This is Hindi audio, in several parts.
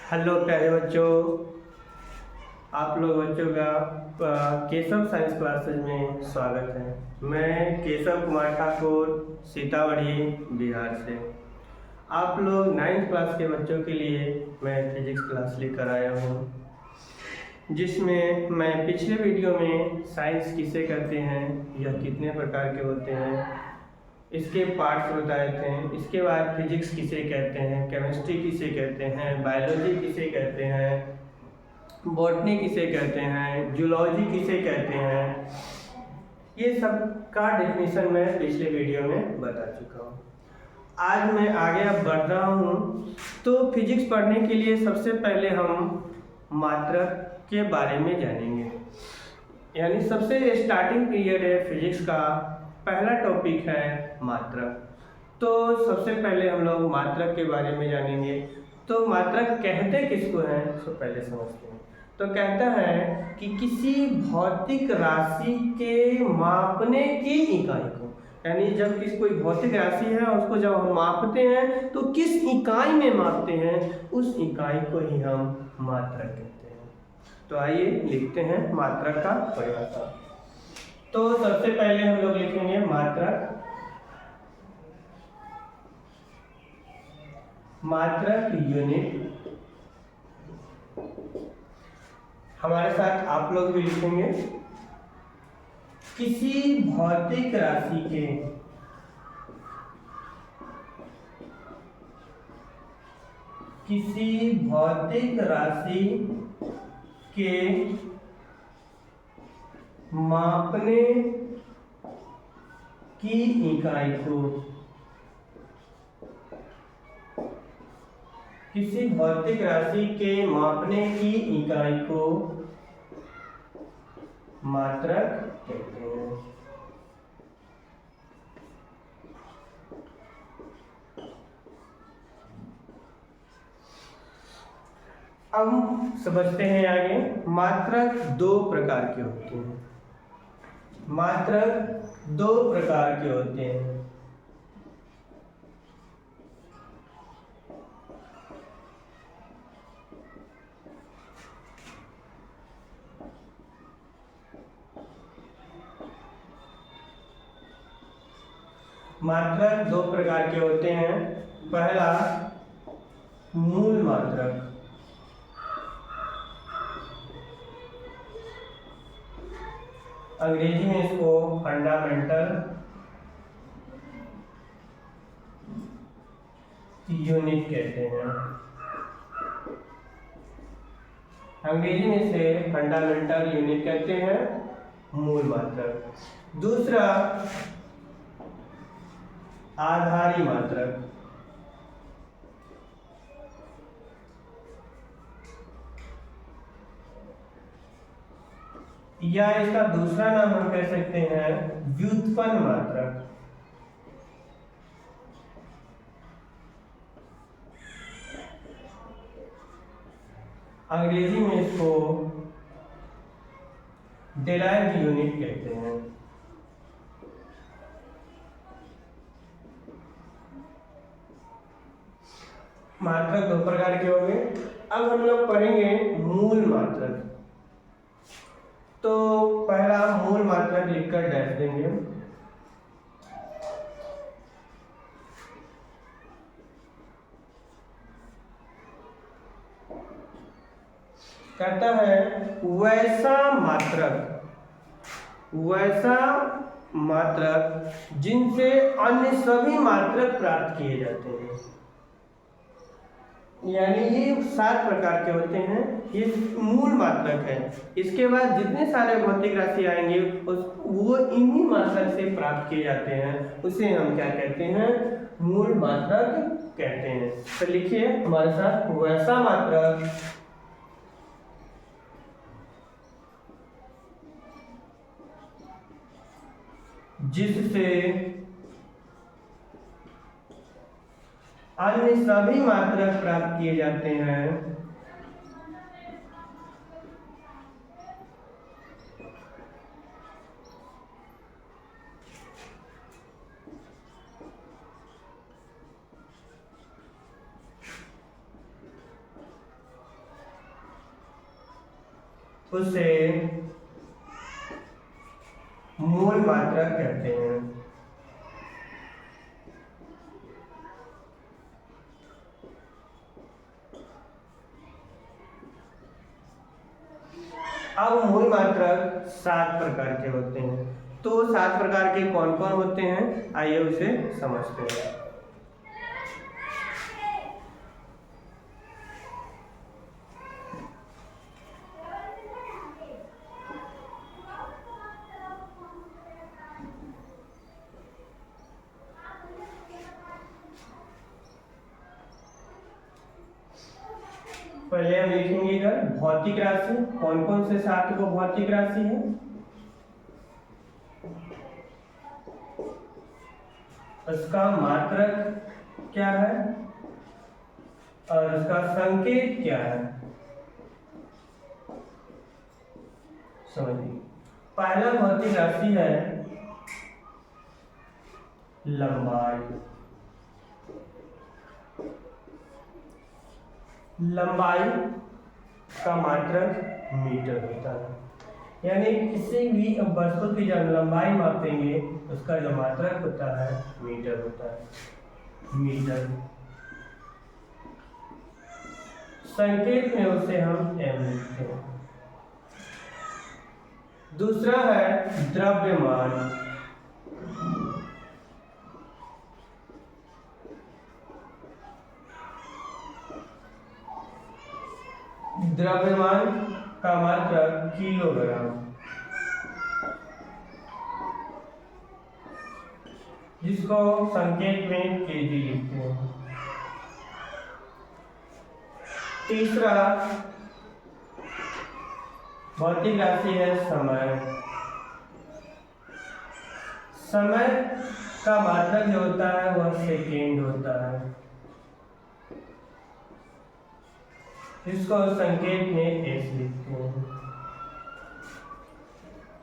हेलो प्यारे बच्चों, आप लोग बच्चों का केशव साइंस क्लासेज में स्वागत है। मैं केशव कुमार ठाकुर सीतामढ़ी बिहार से। आप लोग 9th क्लास के बच्चों के लिए मैं फिजिक्स क्लास लेकर आया हूँ, जिसमें मैं पिछले वीडियो में साइंस किसे कहते हैं, यह कितने प्रकार के होते हैं, इसके पार्ट्स बताए थे। इसके बाद फिजिक्स किसे कहते हैं, केमिस्ट्री किसे कहते हैं, बायोलॉजी किसे कहते हैं, बॉटनी किसे कहते हैं, जूलॉजी किसे कहते हैं, ये सब का डेफिनेशन मैं पिछले वीडियो में बता चुका हूँ। आज मैं आगे अब बढ़ रहा हूँ। तो फिजिक्स पढ़ने के लिए सबसे पहले हम मात्रक के बारे में जानेंगे, यानी सबसे स्टार्टिंग पीरियड है फिजिक्स का। पहला टॉपिक है मात्रक। तो सबसे पहले हम लोग मात्रक के बारे में जानेंगे। तो मात्रक कहते किसको हैं, तो पहले समझते हैं। तो कहता है कि किसी भौतिक राशि के मापने की इकाई को, यानी जब कोई भौतिक राशि है और उसको जब हम मापते हैं तो किस इकाई में मापते हैं, उस इकाई को ही हम मात्रक कहते हैं। तो आइए लिखते हैं मात्रक का परिभाषा। तो सबसे पहले हम लोग लिखेंगे मात्रक। मात्रक यूनिट। हमारे साथ आप लोग भी लिखेंगे किसी भौतिक राशि के मापने की इकाई को, किसी भौतिक राशि के मापने की इकाई को मात्रक कहते हैं। अब समझते हैं आगे। मात्रक दो प्रकार के होते हैं। मात्रक दो प्रकार के होते हैं। मात्रक दो प्रकार के होते हैं। पहला मूल मात्रक। अंग्रेजी में इसको फंडामेंटल यूनिट कहते हैं। अंग्रेजी में इसे फंडामेंटल यूनिट कहते हैं, मूल मात्रक। दूसरा आधारी मात्रक, या इसका दूसरा नाम हम कह सकते हैं व्युत्पन्न मात्रक। अंग्रेजी में इसको डिराइव्ड यूनिट कहते हैं। मात्रक दो प्रकार के होंगे। अब हम लोग पढ़ेंगे मूल मात्रक। तो पहला मूल मात्रक लिखकर डैश देंगे। कहता है वैसा मात्रक जिनसे अन्य सभी मात्रक प्राप्त किए जाते हैं। यानी ये 7 प्रकार के होते हैं, ये मूल मात्रक है। इसके बाद जितने सारे भौतिक राशि आएंगे वो इन्हीं मात्रक से प्राप्त किए जाते हैं। उसे हम क्या कहते हैं, मूल मात्रक कहते हैं। तो लिखिए हमारे साथ, वैसा मात्रक जिससे अन्य सभी मात्रक प्राप्त किए जाते हैं, उसे मूल मात्रक कहते हैं। अब मूल मात्रक 7 प्रकार के होते हैं। तो 7 प्रकार के कौन कौन होते हैं, आइए उसे समझते हैं। पहले हम लिखेंगे इधर भौतिक राशि। कौन कौन से 7 को भौतिक राशि है? उसका मात्रक क्या है और उसका संकेत क्या है, समझिए। पहला भौतिक राशि है लंबाई। लंबाई का मात्रक मीटर होता है, यानी किसी भी वस्तु की जब लंबाई मापेंगे उसका जो मात्रक होता है मीटर होता है। मीटर संकेत में उसे हम एम लिखते हैं। दूसरा है द्रव्यमान। द्रव्यमान का मात्रक किलोग्राम, जिसको संकेत में केजी लिखते हैं। तीसरा भौतिक राशि है समय। समय का मात्रक जो होता है वह सेकेंड होता है, इसको संकेत में एस लिखते हैं।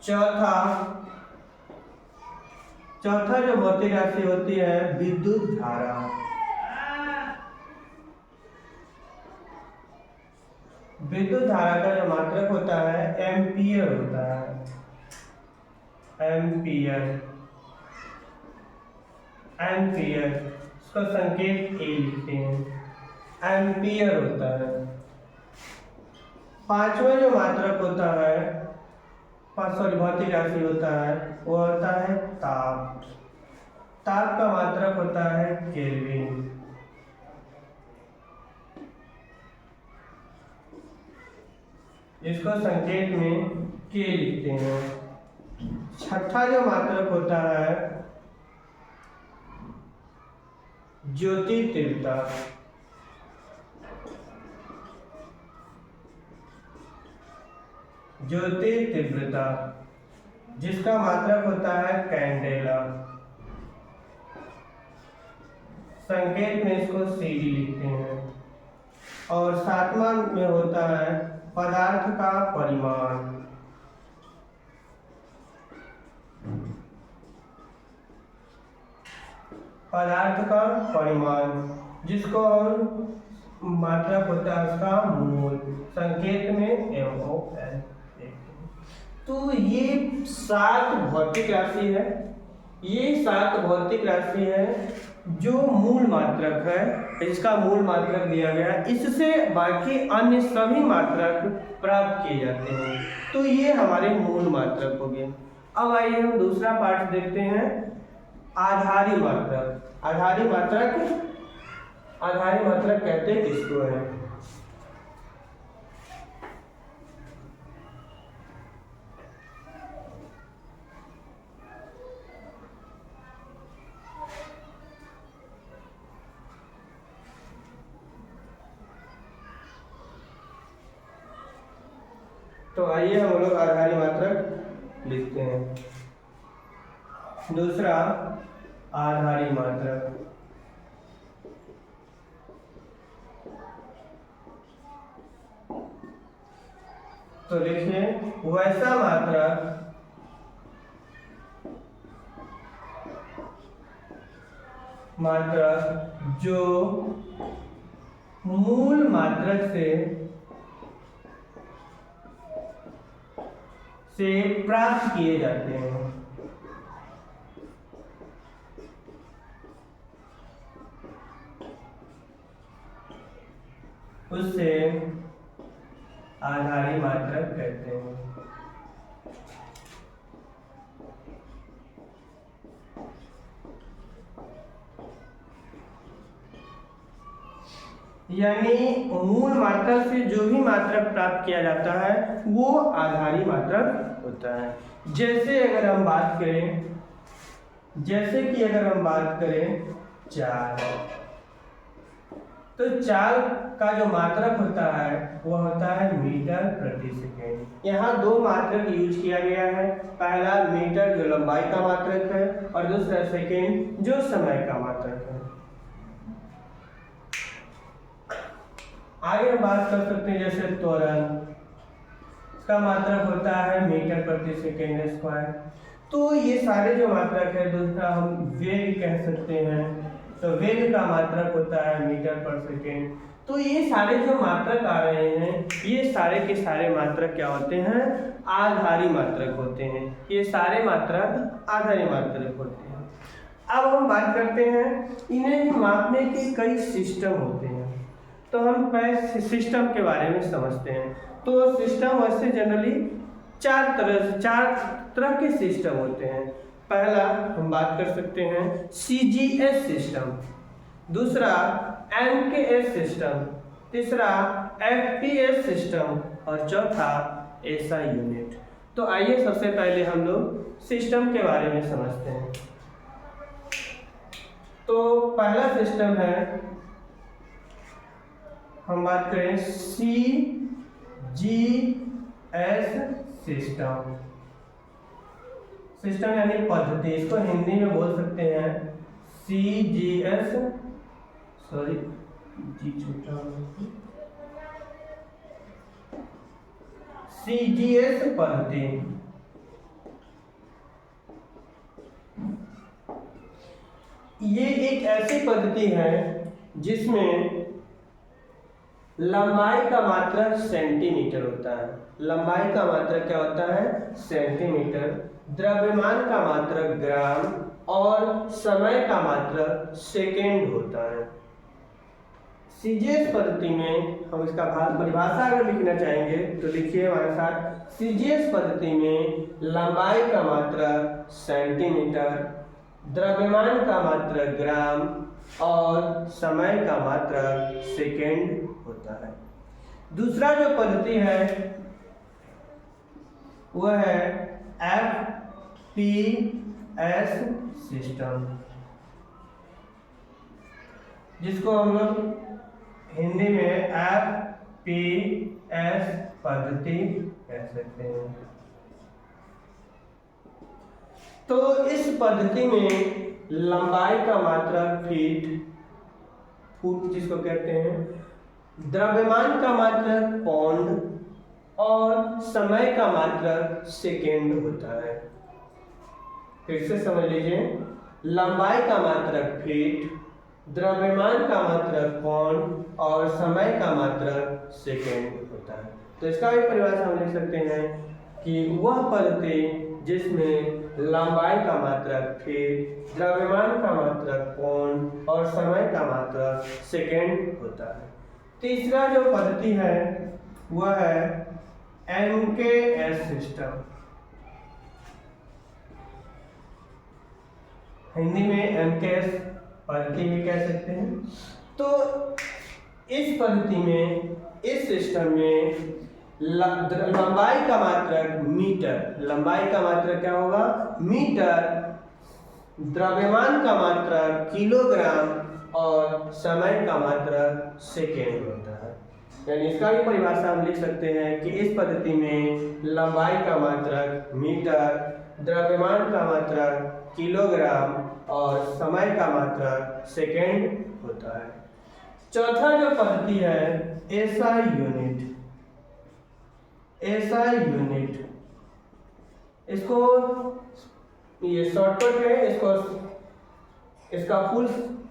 चौथा जो भौतिक राशि होती है विद्युत धारा। विद्युत धारा का जो मात्रक होता है एम्पियर होता है। एम्पियर इसका संकेत ए लिखते हैं। एम्पियर होता है। पांचवा जो मात्रक होता है, भौतिक राशि होता है, वो होता है ताप। ताप का मात्रक होता है केल्विन। इसको संकेत में के लिखते हैं। छठा जो मात्रक होता है ज्योति तीव्रता। ज्योति तीव्रता जिसका मात्रक होता है कैंडेला। संकेत में इसको सीडी लिखते हैं। और सातवां में होता है पदार्थ का परिमाण। पदार्थ का परिमाण जिसको हम मात्रक होता है उसका मोल, संकेत में MOL। तो ये 7 भौतिक राशि है। ये 7 भौतिक राशि है जो मूल मात्रक है, इसका मूल मात्रक दिया गया है। इससे बाकी अन्य सभी मात्रक प्राप्त किए जाते हैं। तो ये हमारे मूल मात्रक हो गए। अब आइए हम दूसरा पाठ देखते हैं, आधारी मात्रक। आधारी मात्रक कहते किसको है? तो आइए हम लोग आधारी मात्रक लिखते हैं। दूसरा आधारी मात्रक, तो लिखिए वैसा मात्रक जो मूल मात्रक से से प्राप्त किए जाते हैं। उससे आधारी मात्रक कहते हैं। यानी मूल मात्रक से जो भी मात्रक प्राप्त किया जाता है वो आधारी मात्रक होता है। जैसे कि अगर हम बात करें चाल, तो चाल का जो मात्रक होता है वह होता है मीटर प्रति सेकेंड। यहाँ दो मात्रक यूज किया गया है, पहला मीटर जो लंबाई का मात्रक है और दूसरा सेकेंड जो समय का मात्रक है। आगे हम बात कर सकते हैं जैसे त्वरण, इसका मात्रक होता है मीटर प्रति सेकेंड स्क्वायर। तो ये सारे जो मात्रक है, दूसरा हम वेग कह सकते हैं, तो वेग का मात्रक होता है मीटर पर सेकेंड। तो ये सारे जो मात्रक आ रहे हैं ये सारे के सारे मात्रक क्या होते हैं? आधारी मात्रक होते हैं। ये सारे मात्रक आधारी मात्रक होते हैं। अब हम बात करते हैं इन्हें मापने के कई सिस्टम होते हैं, तो हम पहले सिस्टम के बारे में समझते हैं। तो सिस्टम वैसे जनरली चार तरह के सिस्टम होते हैं। पहला हम बात कर सकते हैं CGS सिस्टम, दूसरा MKS सिस्टम, तीसरा FPS सिस्टम और चौथा SI यूनिट। तो आइए सबसे पहले हम लोग सिस्टम के बारे में समझते हैं। तो पहला सिस्टम है, हम बात करें CGS सिस्टम। सिस्टम यानी पद्धति, इसको हिंदी में बोल सकते हैं CGS, सॉरी जी छोटा, CGS पद्धति। ये एक ऐसी पद्धति है जिसमें लंबाई का मात्रक सेंटीमीटर होता है। लंबाई का मात्रक क्या होता है? सेंटीमीटर। द्रव्यमान का मात्रक ग्राम और समय का मात्रक सेकेंड होता है। CGS पद्धति में हम इसका परिभाषा अगर लिखना चाहेंगे तो लिखिए हमारे साथ। CGS पद्धति में लंबाई का मात्रक सेंटीमीटर, द्रव्यमान का मात्रक ग्राम और समय का मात्रक सेकेंड होता है। दूसरा जो पद्धति है वह है FPS सिस्टम, जिसको हम लोग हिंदी में FPS पद्धति कह सकते हैं। तो इस पद्धति में लंबाई का मात्रक फुट जिसको कहते हैं, द्रव्यमान का मात्रक पौंड और समय का मात्रक सेकेंड होता है। फिर से समझ लीजिए, लंबाई का मात्रक फीट, द्रव्यमान का मात्रक पौंड और समय का मात्रक सेकेंड होता है। तो इसका भी परिभाषा हम लिख सकते हैं कि वह पद्धति जिसमें लंबाई का मात्रक फीट, द्रव्यमान का मात्रक पौंड और समय का मात्रक सेकेंड होता है। तीसरा जो पद्धति है वह है MKS सिस्टम, हिंदी में MKS पद्धति भी कह सकते हैं। तो इस पद्धति में, इस सिस्टम में लंबाई का मात्रक मीटर, लंबाई का मात्रक क्या होगा? मीटर, द्रव्यमान का मात्रक किलोग्राम और समय का मात्रक सेकेंड होता है। यानी इसका भी परिभाषा हम लिख सकते हैं कि इस पद्धति में लंबाई का मात्रक मीटर, द्रव्यमान का मात्रक किलोग्राम और समय का मात्रक सेकेंड होता है। चौथा जो पद्धति है SI यूनिट, SI यूनिट, इसको ये शॉर्टकट है, इसका फुल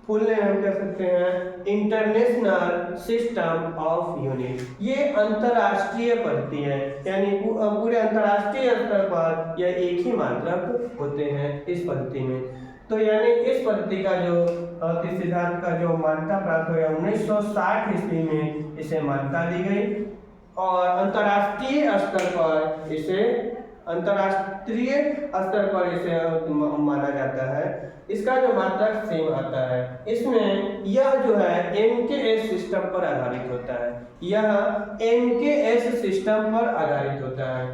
फुल नेम हम कह सकते हैं इंटरनेशनल सिस्टम ऑफ यूनिट। ये अंतरराष्ट्रीय पद्धति है, यानी पूरे अंतरराष्ट्रीय स्तर पर यह एक ही मात्रक होते हैं इस पद्धति में। तो यानी इस पद्धति का जो सिद्धांत का जो मान्यता प्राप्त हुआ 1960 ईस्वी में इसे मान्यता दी गई और अंतरराष्ट्रीय स्तर पर इसे माना जाता है। इसका जो मात्रक सेम आता है, इसमें यह जो है MKS सिस्टम पर आधारित होता है, यह MKS सिस्टम पर आधारित होता है,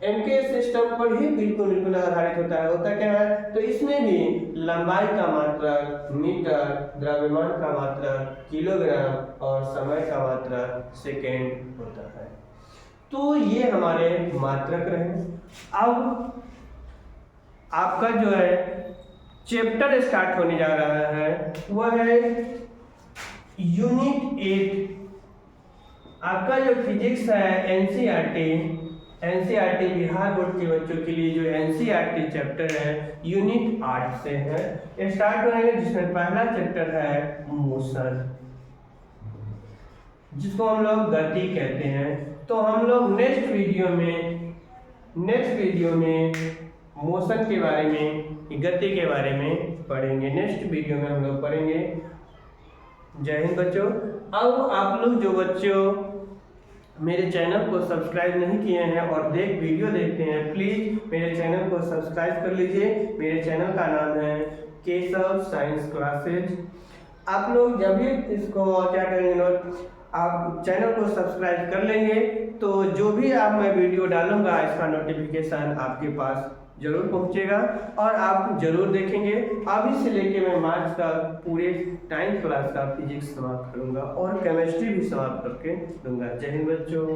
MKS सिस्टम पर ही बिल्कुल आधारित होता है। होता क्या है, तो इसमें भी लंबाई का मात्रक मीटर, द्रव्यमान का मात्रक किलोग्राम और समय का मात्रक सेकेंड होता है। तो ये हमारे मात्रक रहे। अब आपका जो है चैप्टर स्टार्ट होने जा रहा है, वह है यूनिट 8। आपका जो फिजिक्स है एनसीईआरटी बिहार बोर्ड के बच्चों के लिए जो एनसीईआरटी चैप्टर है यूनिट 8 से है स्टार्ट हो रहा है, जिसमें पहला चैप्टर है मोशन, जिसको हम लोग गति कहते हैं। तो हम लोग नेक्स्ट वीडियो में मोशन के बारे में, गति के बारे में पढ़ेंगे। नेक्स्ट वीडियो में हम लोग पढ़ेंगे। जय हिंद बच्चों। अब आप लोग जो बच्चों मेरे चैनल को सब्सक्राइब नहीं किए हैं और वीडियो देखते हैं, प्लीज़ मेरे चैनल को सब्सक्राइब कर लीजिए। मेरे चैनल का नाम है केशव साइंस क्लासेज। आप लोग जब भी इसको क्या करेंगे, आप चैनल को सब्सक्राइब कर लेंगे तो जो भी मैं वीडियो डालूंगा इसका नोटिफिकेशन आपके पास जरूर पहुंचेगा और आप जरूर देखेंगे। अभी से लेके मैं मार्च तक पूरे 9th क्लास का फिजिक्स समाप्त करूंगा और केमिस्ट्री भी समाप्त करके दूंगा। जय हिंद बच्चों।